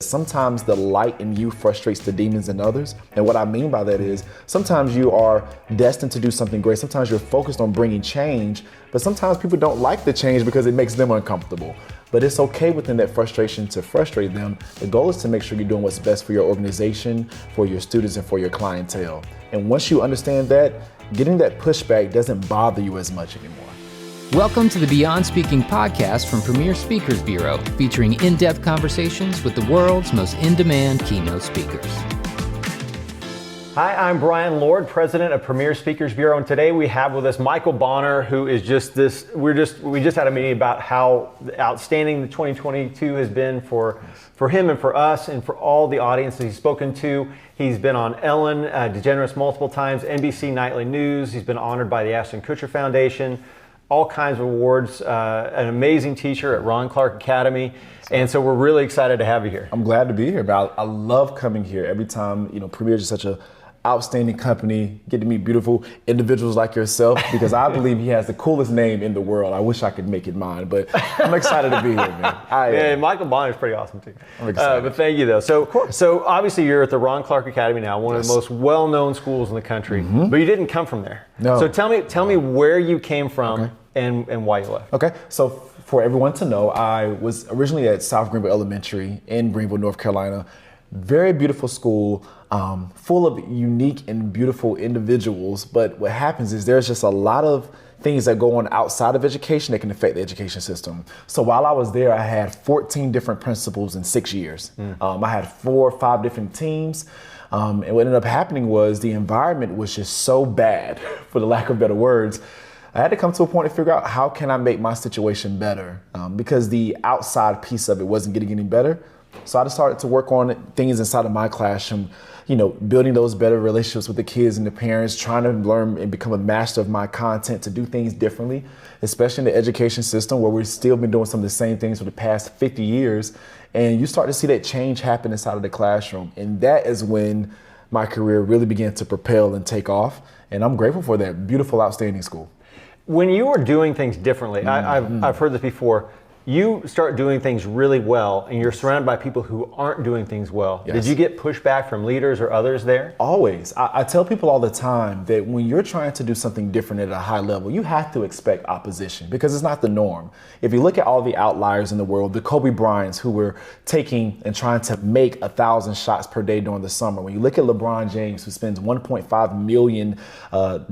Sometimes the light in you frustrates the demons in others. And what I mean by that is sometimes you are destined to do something great. Sometimes you're focused on bringing change, but sometimes people don't like the change because it makes them uncomfortable. But it's okay within that frustration to frustrate them. The goal is to make sure you're doing what's best for your organization, for your students, and for your clientele. And once you understand that, getting that pushback doesn't bother you as much anymore. Welcome to the Beyond Speaking podcast from Premier Speakers Bureau, featuring in-depth conversations with the world's most in-demand keynote speakers. Hi, I'm Brian Lord, president of Premier Speakers Bureau, and today we have with us Michael Bonner, who is just this. We just had a meeting about how outstanding the 2022 has been for him and for us and for all the audiences he's spoken to. He's been on Ellen Degeneres multiple times, NBC Nightly News. He's been honored by the Ashton Kutcher Foundation. All kinds of awards, an amazing teacher at Ron Clark Academy. And so we're really excited to have you here. I'm glad to be here, but I love coming here every time. Premier is such a outstanding company, get to meet beautiful individuals like yourself, because I believe he has the coolest name in the world. I wish I could make it mine, but I'm excited to be here, man. Yeah, Michael Bonner is pretty awesome too. I'm excited. But thank you though. So obviously you're at the Ron Clark Academy now, one of the most well-known schools in the country, but you didn't come from there. No. So tell me where you came from and why you left. Okay, so for everyone to know, I was originally at South Greenville Elementary in Greenville, North Carolina. Very beautiful school, full of unique and beautiful individuals. But what happens is there's just a lot of things that go on outside of education that can affect the education system. So while I was there, I had 14 different principals in 6 years. I had 4 or 5 different teams. And what ended up happening was the environment was just so bad, for the lack of better words. I had to come to a point to figure out how can I make my situation better, because the outside piece of it wasn't getting any better. So I just started to work on things inside of my classroom, building those better relationships with the kids and the parents, trying to learn and become a master of my content to do things differently, especially in the education system where we've still been doing some of the same things for the past 50 years. And you start to see that change happen inside of the classroom. And that is when my career really began to propel and take off. And I'm grateful for that beautiful, outstanding school. When you are doing things differently, I've heard this before, you start doing things really well and you're surrounded by people who aren't doing things well. Yes. Did you get pushback from leaders or others there? Always. I tell people all the time that when you're trying to do something different at a high level, you have to expect opposition because it's not the norm. If you look at all the outliers in the world, the Kobe Bryants who were taking and trying to make 1,000 shots per day during the summer. When you look at LeBron James who spends $1.5 million or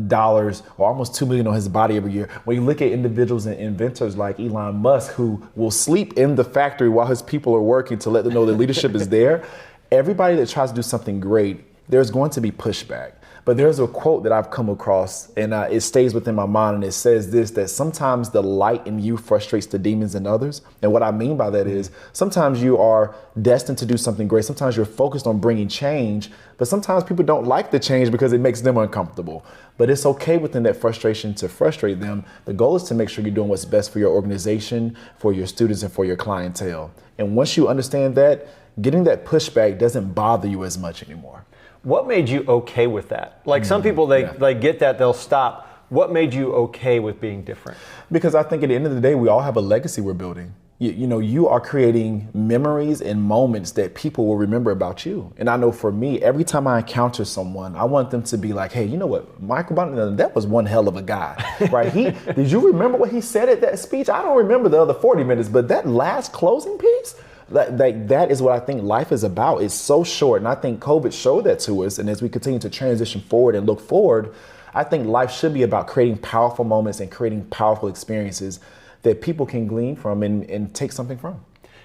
almost $2 million on his body every year. When you look at individuals and inventors like Elon Musk who will sleep in the factory while his people are working to let them know that leadership is there. Everybody that tries to do something great, there's going to be pushback. But there's a quote that I've come across and it stays within my mind, and it says this, that sometimes the light in you frustrates the demons in others. And what I mean by that is sometimes you are destined to do something great. Sometimes you're focused on bringing change, but sometimes people don't like the change because it makes them uncomfortable. But it's okay within that frustration to frustrate them. The goal is to make sure you're doing what's best for your organization, for your students, and for your clientele. And once you understand that, getting that pushback doesn't bother you as much anymore. What made you okay with that? Like some people, they get that, they'll stop. What made you okay with being different? Because I think at the end of the day, we all have a legacy we're building. You are creating memories and moments that people will remember about you. And I know for me, every time I encounter someone, I want them to be like, hey, you know what, Michael Bonner, that was one hell of a guy, right? Did you remember what he said at that speech? I don't remember the other 40 minutes, but that last closing piece, that is what I think life is about. It's so short, and I think COVID showed that to us. And as we continue to transition forward and look forward, I think life should be about creating powerful moments and creating powerful experiences that people can glean from and take something from.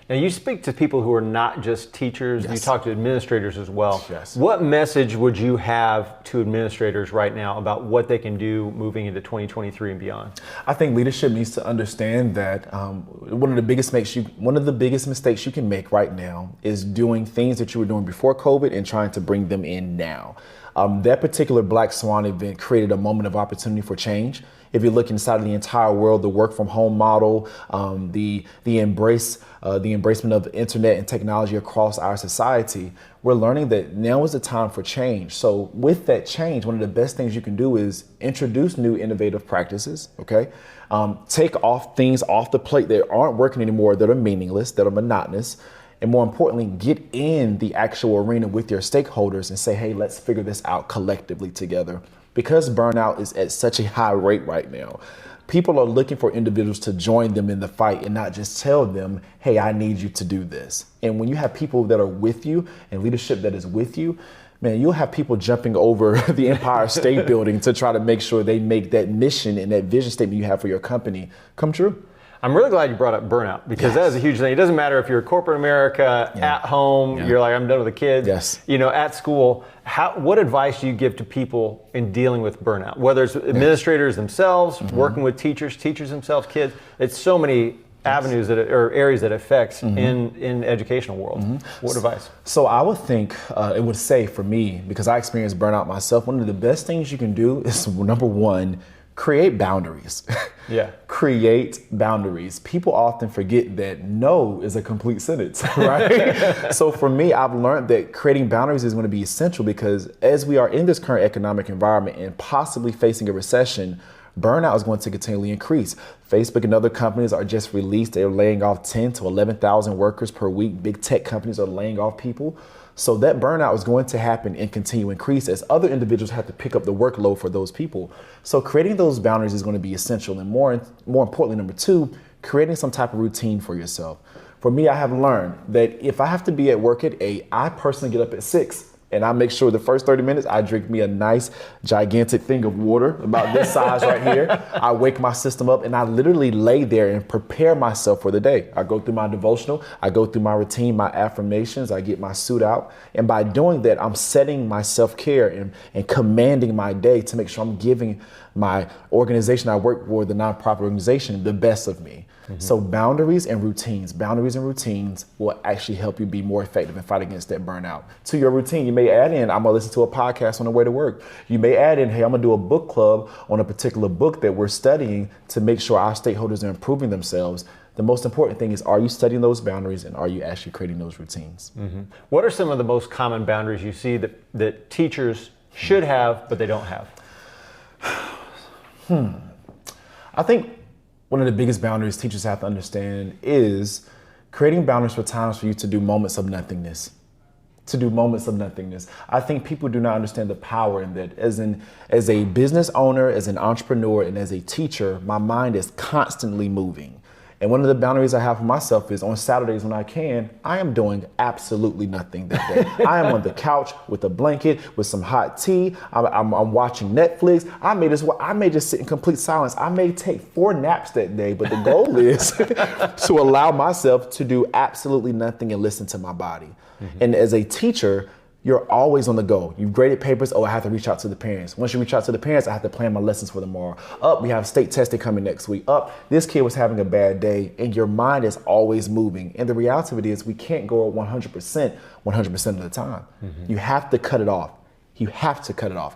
Now you speak to people who are not just teachers, you talk to administrators as well. Yes. What message would you have to administrators right now about what they can do moving into 2023 and beyond? I think leadership needs to understand that one of the biggest mistakes you can make right now is doing things that you were doing before COVID and trying to bring them in now. That particular Black Swan event created a moment of opportunity for change. If you look inside of the entire world, the work from home model, the embracement of internet and technology across our society, we're learning that now is the time for change. So with that change, one of the best things you can do is introduce new innovative practices, okay? Take off things off the plate that aren't working anymore, that are meaningless, that are monotonous, and more importantly, get in the actual arena with your stakeholders and say, hey, let's figure this out collectively together. Because burnout is at such a high rate right now, people are looking for individuals to join them in the fight and not just tell them, hey, I need you to do this. And when you have people that are with you and leadership that is with you, man, you'll have people jumping over the Empire State Building to try to make sure they make that mission and that vision statement you have for your company come true. I'm really glad you brought up burnout, because that is a huge thing. It doesn't matter if you're corporate America, at home, you're like, I'm done with the kids, at school. What advice do you give to people in dealing with burnout? Whether it's administrators themselves, working with teachers themselves, kids. It's so many avenues or areas that affects in educational world. What advice? So I would think, it would say for me, because I experienced burnout myself, one of the best things you can do is, number one, create boundaries. Create boundaries. People often forget that no is a complete sentence, right? So for me, I've learned that creating boundaries is going to be essential, because as we are in this current economic environment and possibly facing a recession, burnout is going to continually increase. Facebook and other companies are just released. They're laying off 10 to 11,000 workers per week. Big tech companies are laying off people. So that burnout is going to happen and continue to increase as other individuals have to pick up the workload for those people. So creating those boundaries is going to be essential. And more importantly, number two, creating some type of routine for yourself. For me, I have learned that if I have to be at work at 8, I personally get up at 6. And I make sure the first 30 minutes, I drink me a nice, gigantic thing of water, about this size right here. I wake my system up and I literally lay there and prepare myself for the day. I go through my devotional, I go through my routine, my affirmations, I get my suit out. And by doing that, I'm setting my self-care and commanding my day to make sure I'm giving my organization I work for, the nonprofit organization, the best of me. So boundaries and routines will actually help you be more effective and fight against that burnout. To your routine, you may add in, I'm gonna listen to a podcast on the way to work. You may add in, hey, I'm gonna do a book club on a particular book that we're studying to make sure our stakeholders are improving themselves. The most important thing is, are you studying those boundaries and are you actually creating those routines? What are some of the most common boundaries you see that teachers should have, but they don't have? I think one of the biggest boundaries teachers have to understand is creating boundaries for times for you to do moments of nothingness. I think people do not understand the power in that. As a business owner, as an entrepreneur, and as a teacher, my mind is constantly moving. And one of the boundaries I have for myself is on Saturdays when I am doing absolutely nothing that day. I am on the couch with a blanket, with some hot tea. I'm watching Netflix. I may just sit in complete silence. I may take 4 naps that day, but the goal is to allow myself to do absolutely nothing and listen to my body. And as a teacher, you're always on the go. You've graded papers. Oh, I have to reach out to the parents. Once you reach out to the parents, I have to plan my lessons for tomorrow. We have state testing coming next week. This kid was having a bad day, and your mind is always moving. And the reality of it is we can't go at 100% of the time. You have to cut it off.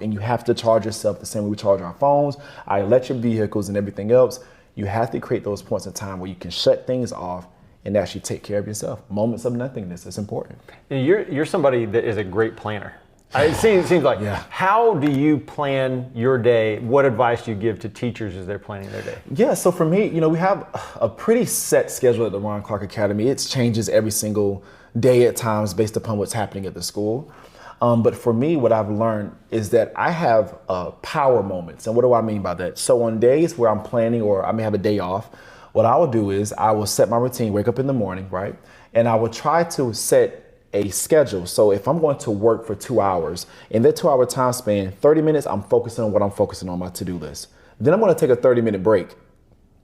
And you have to charge yourself the same way we charge our phones, our electric vehicles, and everything else. You have to create those points in time where you can shut things off and actually take care of yourself. Moments of nothingness is important. And you're somebody that is a great planner. It seems like, how do you plan your day? What advice do you give to teachers as they're planning their day? Yeah, so for me, we have a pretty set schedule at the Ron Clark Academy. It changes every single day at times based upon what's happening at the school. But for me, what I've learned is that I have power moments. And what do I mean by that? So on days where I'm planning or I may have a day off, what I will do is I will set my routine, wake up in the morning, right? And I will try to set a schedule. So if I'm going to work for 2 hours, in that 2-hour time span, 30 minutes, I'm focusing on what I'm focusing on my to-do list. Then I'm going to take a 30-minute break.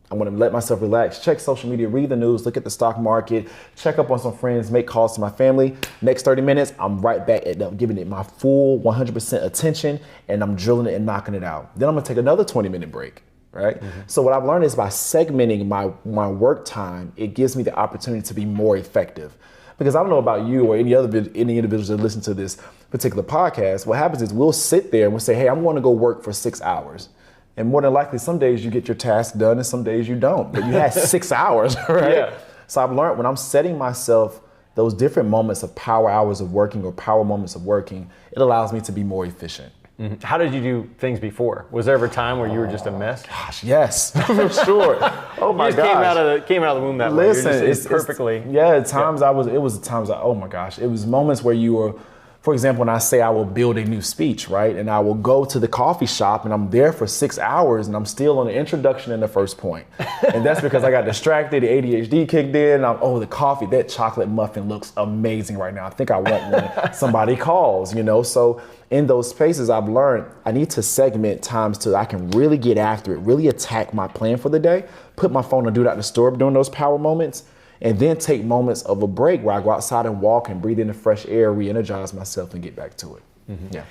I'm going to let myself relax, check social media, read the news, look at the stock market, check up on some friends, make calls to my family. Next 30 minutes, I'm right back at giving it my full 100% attention, and I'm drilling it and knocking it out. Then I'm going to take another 20-minute break. Right? So what I've learned is by segmenting my work time, it gives me the opportunity to be more effective. Because I don't know about you or any individuals that listen to this particular podcast, what happens is we'll sit there and we'll say, hey, I'm going to go work for 6 hours. And more than likely, some days you get your task done and some days you don't. But you had 6 hours, right? So I've learned when I'm setting myself those different moments of power hours of working or power moments of working, it allows me to be more efficient. How did you do things before? Was there ever a time where you were just a mess? Gosh, yes, for sure. Oh my You just gosh. came out of the womb that Listen, way. It's perfectly. At times oh my gosh, it was moments where you were, for example, when I say I will build a new speech, right? And I will go to the coffee shop and I'm there for 6 hours and I'm still on the introduction and the first point. And that's because I got distracted, the ADHD kicked in, and the coffee, that chocolate muffin looks amazing right now. I think I want one. Somebody calls, So in those spaces I've learned I need to segment times so I can really get after it, really attack my plan for the day, put my phone on Do Not Disturb during those power moments, and then take moments of a break where I go outside and walk and breathe in the fresh air, re-energize myself, and get back to it. Mm-hmm. Yeah.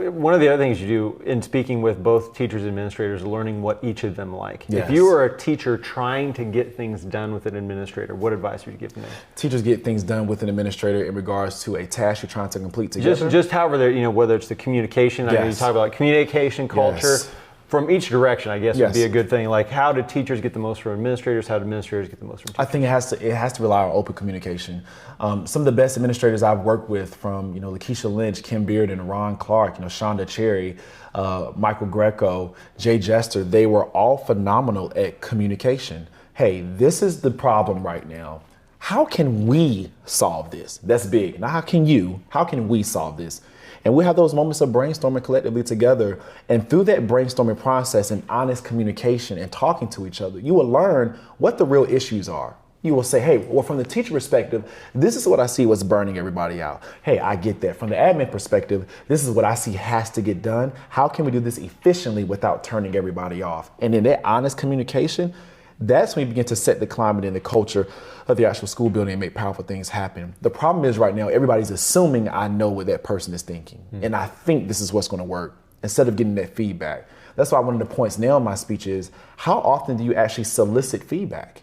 One of the other things you do in speaking with both teachers and administrators is learning what each of them like. Yes. If you were a teacher trying to get things done with an administrator, what advice would you give them? Teachers get things done with an administrator in regards to a task you're trying to complete together. Just however they're, whether it's the communication, Yes. I know you talk about communication, culture. Yes. From each direction, I guess, Yes. would be a good thing. Like, how do teachers get the most from administrators? How do administrators get the most from teachers? I think it has to rely on open communication. Some of the best administrators I've worked with, from Lakeisha Lynch, Kim Beard, and Ron Clark, Shonda Cherry, Michael Greco, Jay Jester, they were all phenomenal at communication. Hey, this is the problem right now. How can we solve this? That's big. Now, how can we solve this? And we have those moments of brainstorming collectively together. And through that brainstorming process and honest communication and talking to each other, you will learn what the real issues are. You will say, hey, well, from the teacher perspective, this is what I see what's burning everybody out. Hey, I get that. From the admin perspective, this is what I see has to get done. How can we do this efficiently without turning everybody off? And in that honest communication, that's when you begin to set the climate and the culture of the actual school building and make powerful things happen. The problem is right now, everybody's assuming I know what that person is thinking. And I think this is what's going to work, instead of getting that feedback. That's why one of the points now in my speech is, how often do you actually solicit feedback?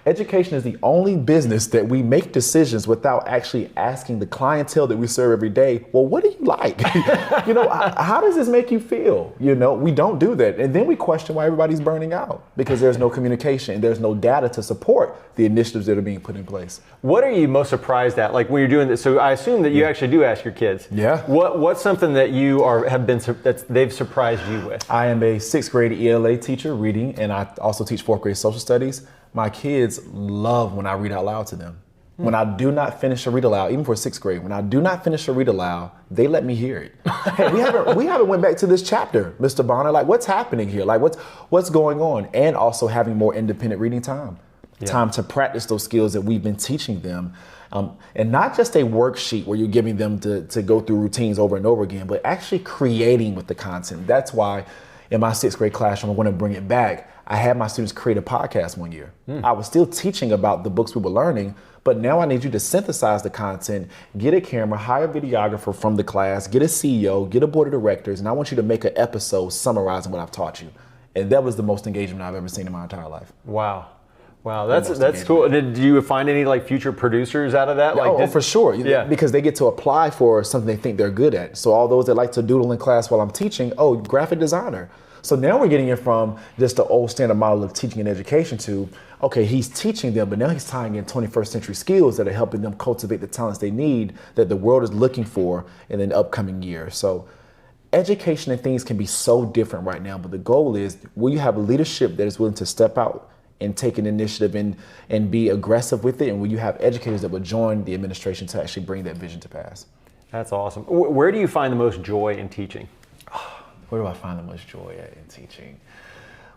Education is the only business that we make decisions without actually asking the clientele that we serve every day, well, what do you like? How does this make you feel? We don't do that. And then we question why everybody's burning out, because there's no communication and there's no data to support the initiatives that are being put in place. What are you most surprised at? Like when you're doing this, so I assume that you actually do ask your kids. Yeah. What's something that that they've surprised you with? I am a 6th grade ELA teacher, reading, and I also teach 4th grade social studies. My kids love when I read out loud to them. When I do not finish a read aloud, even for 6th grade, when I do not finish a read aloud, they let me hear it. Hey, we haven't went back to this chapter, Mr. Bonner. Like, what's happening here? Like, what's going on? And also having more independent reading time. Yeah. Time to practice those skills that we've been teaching them. And not just a worksheet where you're giving them to go through routines over and over again, but actually creating with the content. That's why in my 6th grade classroom, I want to bring it back. I had my students create a podcast one year. I was still teaching about the books we were learning, but now I need you to synthesize the content, get a camera, hire a videographer from the class, get a CEO, get a board of directors, and I want you to make an episode summarizing what I've taught you. And that was the most engagement I've ever seen in my entire life. Wow, that's cool. Did you find any future producers out of that? For sure. Yeah. Because they get to apply for something they think they're good at. So all those that like to doodle in class while I'm teaching, graphic designer. So now we're getting it from just the old standard model of teaching and education to, okay, he's teaching them, but now he's tying in 21st century skills that are helping them cultivate the talents they need that the world is looking for in an upcoming year. So education and things can be so different right now, but the goal is, will you have leadership that is willing to step out and take an initiative and be aggressive with it? And will you have educators that will join the administration to actually bring that vision to pass? That's awesome. Where do you find the most joy in teaching? Where do I find the most joy in teaching?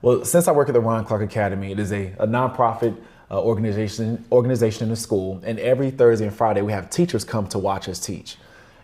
Well, since I work at the Ron Clark Academy, it is a nonprofit organization in the school. And every Thursday and Friday, we have teachers come to watch us teach.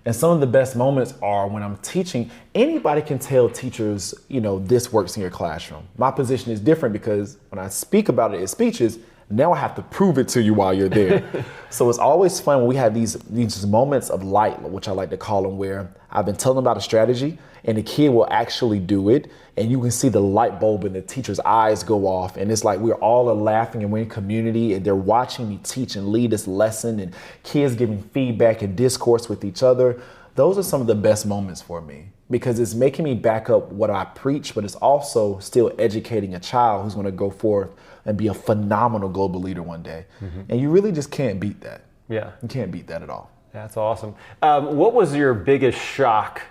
And some of the best moments are when I'm teaching. Anybody can tell teachers, this works in your classroom. My position is different because when I speak about it in speeches, now I have to prove it to you while you're there. So it's always fun when we have these moments of light, which I like to call them, where I've been telling them about a strategy and the kid will actually do it. And you can see the light bulb in the teacher's eyes go off. And it's like we're all laughing and we're in community and they're watching me teach and lead this lesson and kids giving feedback and discourse with each other. Those are some of the best moments for me because it's making me back up what I preach, but it's also still educating a child who's going to go forth and be a phenomenal global leader one day. And you really just can't beat that. Yeah. You can't beat that at all. That's awesome. What was your biggest shock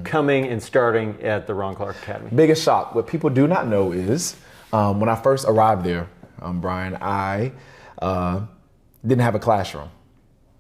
coming and starting at the Ron Clark Academy? Biggest shock. What people do not know is when I first arrived there, Brian, I didn't have a classroom.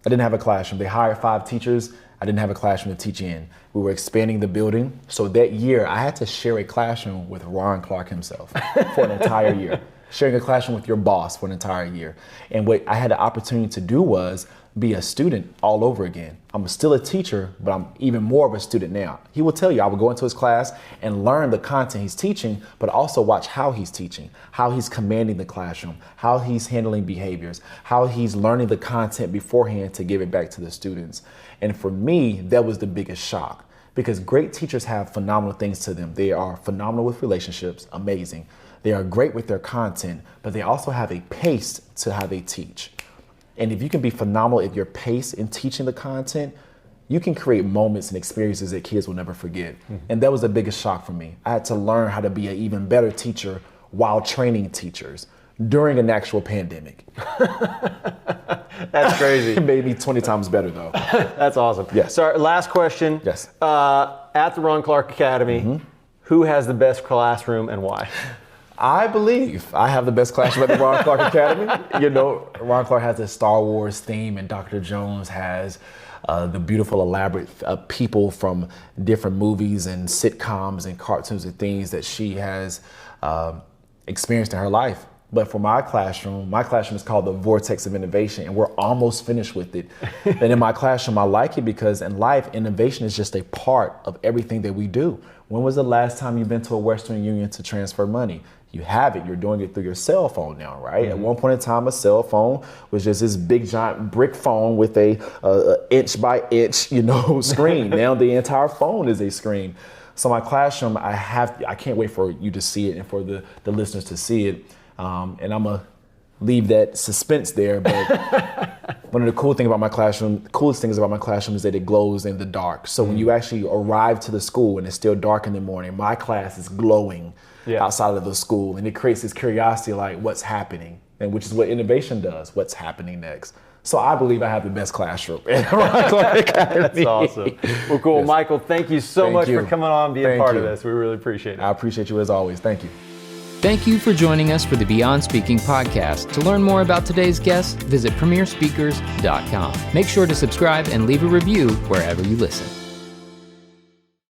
I didn't have a classroom. They hired 5 teachers. I didn't have a classroom to teach in. We were expanding the building. So that year, I had to share a classroom with Ron Clark himself for an entire year. Sharing a classroom with your boss for an entire year. And what I had the opportunity to do was be a student all over again. I'm still a teacher, but I'm even more of a student now. He will tell you, I would go into his class and learn the content he's teaching, but also watch how he's teaching, how he's commanding the classroom, how he's handling behaviors, how he's learning the content beforehand to give it back to the students. And for me, that was the biggest shock, because great teachers have phenomenal things to them. They are phenomenal with relationships, amazing. They are great with their content, but they also have a pace to how they teach. And if you can be phenomenal at your pace in teaching the content, you can create moments and experiences that kids will never forget. And that was the biggest shock for me. I had to learn how to be an even better teacher while training teachers during an actual pandemic. That's crazy. It made me 20 times better though. That's awesome. Yes. So our last question. Yes. At the Ron Clark Academy, who has the best classroom and why? I believe I have the best classroom at the Ron Clark Academy. You know, Ron Clark has a Star Wars theme, and Dr. Jones has the beautiful, elaborate people from different movies and sitcoms and cartoons and things that she has experienced in her life. But for my classroom is called the Vortex of Innovation, and we're almost finished with it. And in my classroom, I like it because in life, innovation is just a part of everything that we do. When was the last time you've been to a Western Union to transfer money? You have it. You're doing it through your cell phone now, right? At one point in time, a cell phone was just this big giant brick phone with a inch by inch, screen. Now the entire phone is a screen. So my classroom, I can't wait for you to see it and for the listeners to see it. And I'm gonna leave that suspense there. But one of the coolest things about my classroom is that it glows in the dark. So when you actually arrive to the school and it's still dark in the morning, my class is glowing outside of the school, and it creates this curiosity like what's happening, and which is what innovation does. What's happening next? So I believe I have the best classroom at Ron Clark Academy. That's awesome. Well, cool. Yes. Michael, thank you so much for coming on and being a part of this. We really appreciate it. I appreciate you as always. Thank you. Thank you for joining us for the Beyond Speaking podcast. To learn more about today's guest, visit premierspeakers.com. Make sure to subscribe and leave a review wherever you listen.